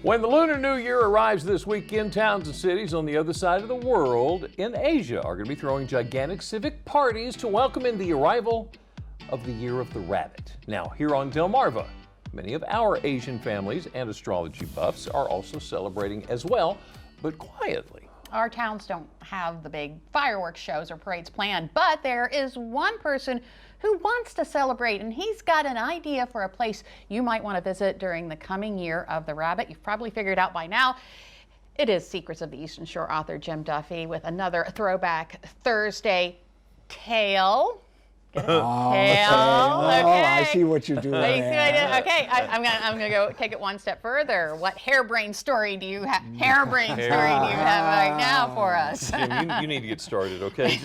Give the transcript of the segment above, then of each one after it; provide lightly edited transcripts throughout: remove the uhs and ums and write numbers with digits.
When the Lunar New Year arrives this weekend, towns and cities on the other side of the world in Asia are going to be throwing gigantic civic parties to welcome in the arrival of the Year of the Rabbit. Now, here on Delmarva, many of our Asian families and astrology buffs are also celebrating as well, but quietly. Our towns don't have the big fireworks shows or parades planned, but there is one person who wants to celebrate, and he's got an idea for a place you might want to visit during the coming Year of the Rabbit. You've probably figured out by now. It is Secrets of the Eastern Shore author Jim Duffy with another Throwback Thursday tale. Okay. Okay. I see what you're doing. Oh, you see what I did? Okay, I'm gonna go take it one step further. What harebrained story do you have? Harebrained story do you have right now for us? Jim, you need to get started, okay?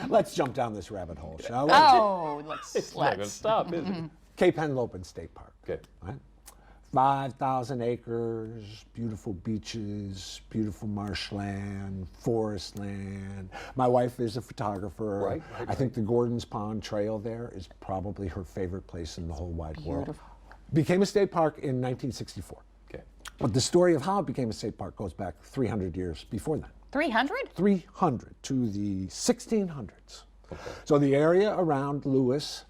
Let's jump down this rabbit hole, shall we? Oh, It's not going to stop, is it? Cape Henlopen State Park. Okay. Right? 5,000 acres, beautiful beaches, beautiful marshland, forest land. My wife is a photographer. Right. I think the Gordon's Pond Trail there is probably her favorite place in the whole wide world. Became a state park in 1964. Okay. But the story of how it became a state park goes back 300 years before that. 300? 300 to the 1600s. Okay. So the area around Lewis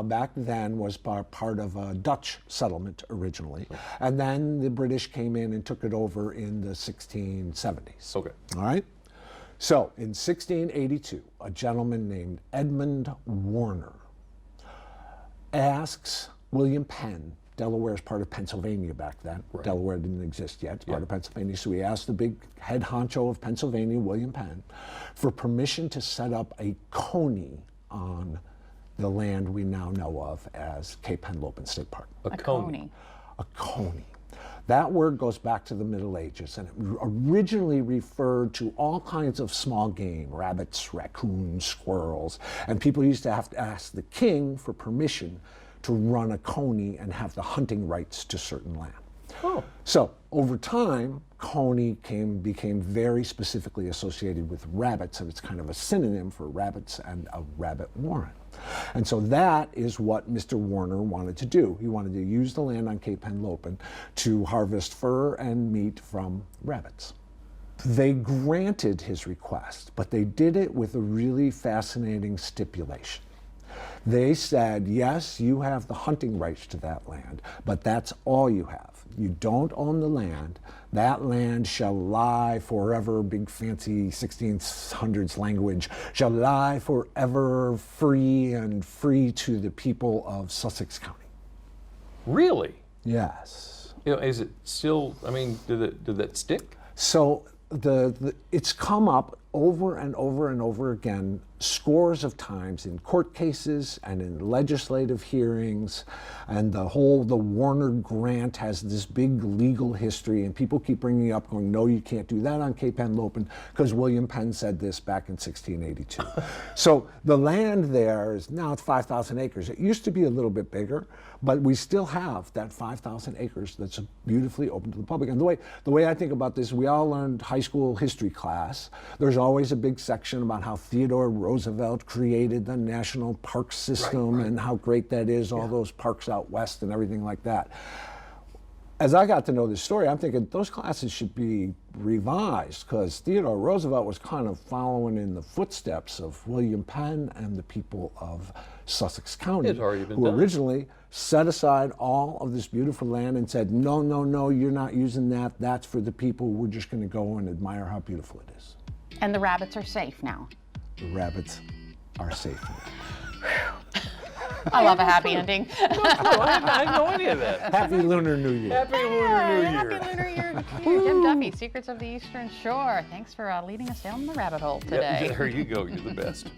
back then was part of a Dutch settlement originally, and then the British came in and took it over in the 1670s. Okay. All right? So in 1682, a gentleman named Edmund Warner asks William Penn. Delaware is part of Pennsylvania back then. Right. Delaware didn't exist yet. It's part of Pennsylvania. So he asked the big head honcho of Pennsylvania, William Penn, for permission to set up a coney on the land we now know of as Cape Henlopen State Park. A coney. A coney. That word goes back to the Middle Ages, and it originally referred to all kinds of small game, rabbits, raccoons, squirrels, and people used to have to ask the king for permission to run a coney and have the hunting rights to certain land. Oh. So over time, coney became very specifically associated with rabbits, and it's kind of a synonym for rabbits and a rabbit warren. And so that is what Mr. Warner wanted to do. He wanted to use the land on Cape Henlopen to harvest fur and meat from rabbits. They granted his request, but they did it with a really fascinating stipulation. They said, yes, you have the hunting rights to that land, but that's all you have. You don't own the land. That land shall lie forever, big fancy 1600s language, shall lie forever free and free to the people of Sussex County. Really? Yes. You know, is it still, I mean, did that stick? So it's come up over and over and over again, scores of times in court cases and in legislative hearings, and the Warner grant has this big legal history, and people keep bringing it up going, no, you can't do that on Cape Henlopen because William Penn said this back in 1682. So the land there is now it's 5,000 acres. It used to be a little bit bigger, but we still have that 5,000 acres that's beautifully open to the public. And the way I think about this, we all learned high school history class. There's always a big section about how Theodore Roosevelt created the national park system and how great that is, all those parks out west and everything like that. As I got to know this story, I'm thinking those classes should be revised because Theodore Roosevelt was kind of following in the footsteps of William Penn and the people of Sussex County, who originally set aside all of this beautiful land and said, no, no, no, you're not using that. That's for the people. We're just going to go and admire how beautiful it is. And the rabbits are safe now. The rabbits are safe now. I love a happy ending. No, I didn't know any of that. Happy Lunar New Year. Happy Lunar New Year. Happy Lunar Year to you, Jim Duffy, Secrets of the Eastern Shore. Thanks for leading us down the rabbit hole today. Yeah, there you go. You're the best.